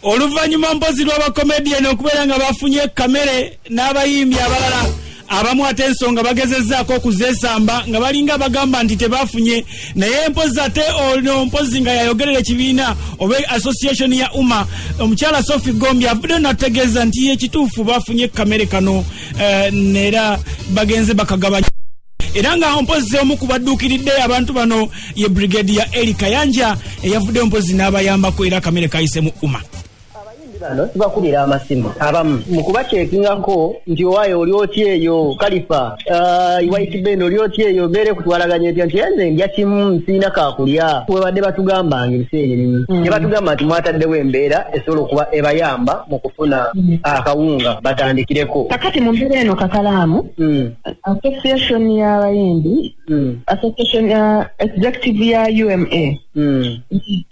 Oluvannyuma mpozi lw'abakomedian okubeera nga bafunye kamere n'abayimbi abalala abamu ate ensonga bagezezzaako okuzeesamba nga balinga bagamba nti tebafunye naye mpozi ate ono mpozi nga yayogerera ekibiina oba association ya umma omukyala Sophie Gombi avudde nategeeza nti ekituufu bafunye kamere kano neera bagenze bakagabanya era nga mpozi omu kubadduukiridde abantu bano ye Brigadier Eli Kayanja eyavudde mpozi n'abayambako era kamere kayise mu umma. Bano tubakulira amasimu abamu mukubakyekingako nti owayo oli oti eyo Kalifa White Ben oli oti eyo bere kutwalaganya nti yenze ndya kimu nsiina kakulya webadde batugambanga ebiseera ne batugamba nti mwataddewo embeera esobola okuba ebayamba mu kufuna akawunga batandikireko kakati mu mbeera eno Kakalaamu association y'abayimbi association executive ya UMA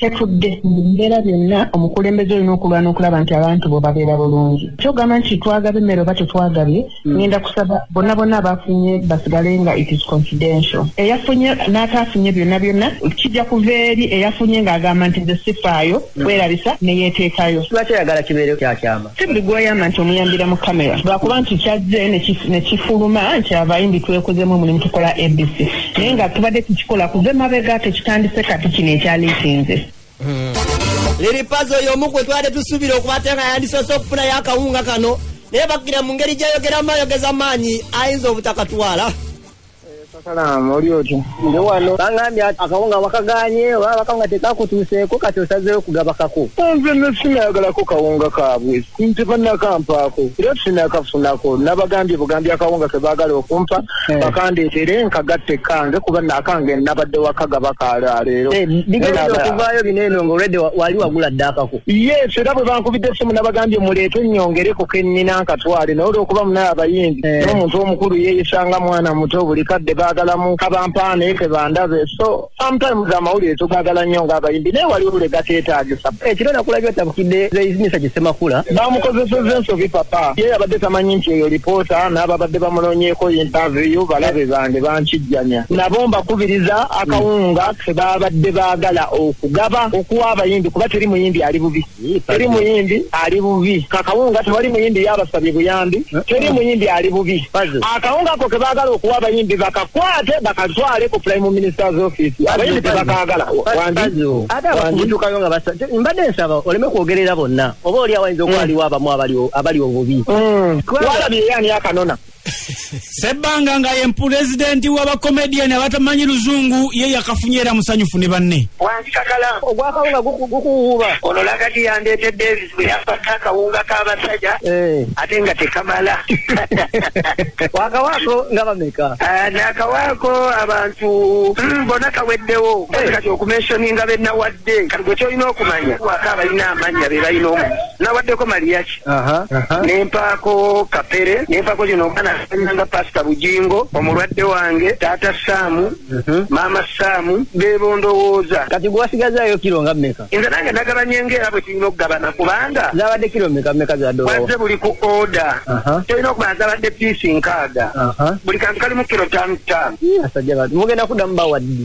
tekudde mu mbeera byonna omukulembeze olina okulwana n'okulaba nti abantu bo babeera bulungi kyogamba nti twagaba emmere oba tetwagabye ngenda kusaba bonna bafunye basigale nga it is confidential eyafunye n'ataafunye byonna kijja kuva eri eyafunye ng'agamba nti nze sifaayo werabisa neyeeteekayo kibakyayagala kibeere kyakyama si buli gw'oyamba nti omuyambira mu kamera lwakuba nti kyazze ne kifuluma nti abayimbi twekozemu omulimu tukola ABC naye nga tubadde tukikola kuva emabega tekitandise kati kino ekyaliisinze Liri pazo y'omukwe twade tusubira okubatenga yandisoose okufunayo akawunga kano naye bakira mu ngeri gyayogera mayogeza maanyi ayinza obutakatwala. Kakalaamu oli otyo ndi wano bangambye akawunga wakaganye oba bakawunga tekakutuuseeko kati osazeewo kugabakako nze nesinaagalako kawunga kaabwe ntebannakampaako era tusinakafunako nabagambye bugambye akawunga ke baagala okumpa bakandeetere nkagatte kange kuba nakange nabadde wakagaba kaala leero bigenda okuvaayo bineeno ng'olwedde wali wagula ddakako yes era bwe bankubidde essimu nabagambye muleete nnyongereko kennina nkatwale naye olwokuba munaye abayimbi n'omuntu omukulu yeeyisanga mwana muto buli kadde baagalamu kabampaane ke bandabe so sometimes amawulire tugaagala nnyo ng'abayimbi naye wali obule gateetaagisa ekiro nakulabye otabukidde ezinisa gisemakula bamukozeseza ensobi papa ye abadde tamanyi nti eyo lipoota n'ababadde bamunoonyeeko interview balabe bange bankijjanya nabo mbakubiriza akawunga ke babadde baagala okugaba okuwa abayimbi kuba teri muyimbi ali bubi teri muyimbi ali bubi kakawunga tewali muyimbi yabasabye buyambi teri muyimbi ali bubi akawunga ako ke baagala okuwa abayimbi bakakwate bakatwale ku prime minister's office abayimbi tebakaagala wanditukayo nga mbadde nsaba oleme kwogerera bonna oba oli awayinza okwaliwo abamu abali obubi walabye yani akanona Sebbanga nga ye pulezidenti w'abakomedian abatamanyi luzungu ye yakafunye era musanyufu ne banne wansi Kakalaamu ogwakawunga gukuwuuba ono lagati yandeete Davis bwe yafata akawunga k'abasajja ate nga tekamala wakawaako nga bameka n'akawaako abantu bonna kaweddewo kati okumensioninga be nawadde kati gwe kyolina okumanya waka abalina amannya be balina omu nawaddeko Mariaki nempaako Kapere nempaako kino omwana nga Pastor Bujingo omulwadde wange taata Saamu maama Saamu bebondowooza kati gwasigazayo kilo nga mmeka nze nange nagabanye ngera bwe tulina okugabana kubanga zabadde kilo mmeka zaddola wazze buli ku oda tolina okuba zabadde piisi nkaaga buli kantu kalimu kilo 5 asajja bantu mugenda kuddamu bawaddi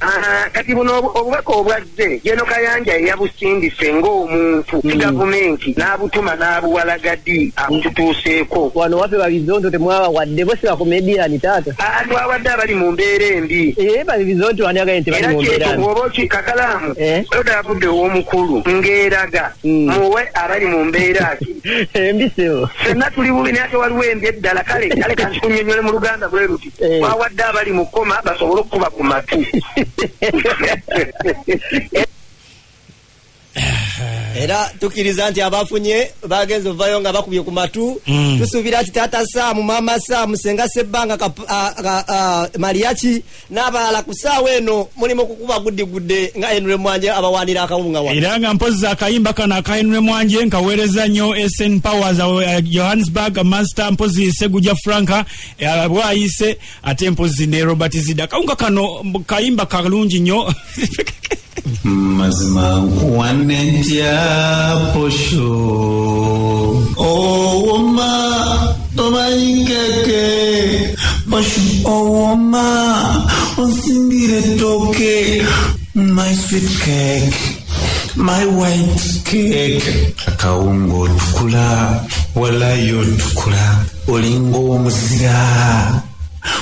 kati buno obubaka obwazze Jeno Kayanja yabusindise ng'omuntu si gavumenti n'abutuma n'abuwalagadi abututuuseeko wano wape babizonto temwaba wadde bose bakomediani taata twawadde abali mu mbeera embi babizonto wanyagaye nti bali mu mbeera embi bw'oba Kakalaamu oda avudde ow'omukulu ng'eraga muwe abali mu mbeera ki embiseo fenna tuli bubi naye ate waliwo embi eddala kale kansikunnyonnyole mu Luganda bwe luti twawadde abali mu kkoma basobole okukuba ku matu era tukiriza nti abafunye bagenze ovayo nga bakubye ku matu tusuubira ati taata Saamu maama Saamu senga Sebbanga Mariaki n'abalala ku ssaawa eno mulimu kukuba guddigudde nga Henry Mwanje abawaanira akawunga wa era nga mpozza akayimba kano aka Henry Mwanje nkaweereza nnyo SN Powers Johannesburg Master mpozi Seguja Franka bwayise ate mpozi ne Robert Zida akawunga kano kayimba kalungi nnyo mazima nkuwanentya posho owoma tomayingeke posho owoma onsimbire toke my sweet cake my white cake kawunga otukula walayo otukula olinga omuzira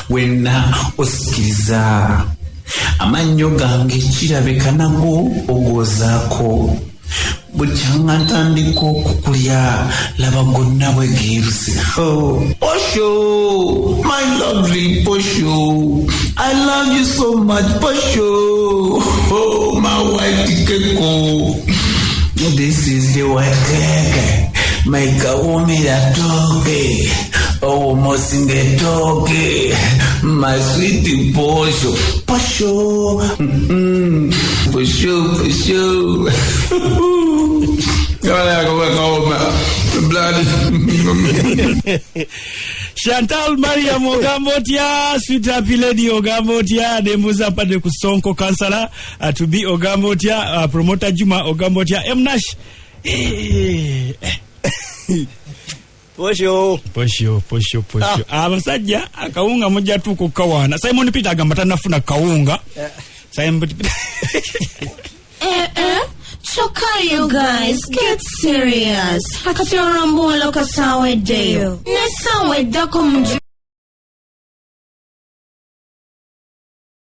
wenna osikiriza amannyo gange kirabika nago ogozaako bukyanga ntandika okukulya laba gonna bwe geeruse. Posho, my lovely Posho, I love you so much, Posho. Oh, my white keko. This is the white cake. My kawumira toge. Oh, mosinge toge. My sweet Posho. Posho. Posho, Posho. Chantal Mariam Ogambotia, sweet happy lady Ogambotia, Dembuza Pade Kusonko Kansala, to be Ogambotia, promoter Juma Ogambotia, M. Nash. Posho. Abasajja akawunga mujja tuko kawana. Simon Peter agamba nafuna kawunga. Simon Peter. Choka, you guys, get serious. Hakatorambolo kasawe deyo. Nesawe dako mju.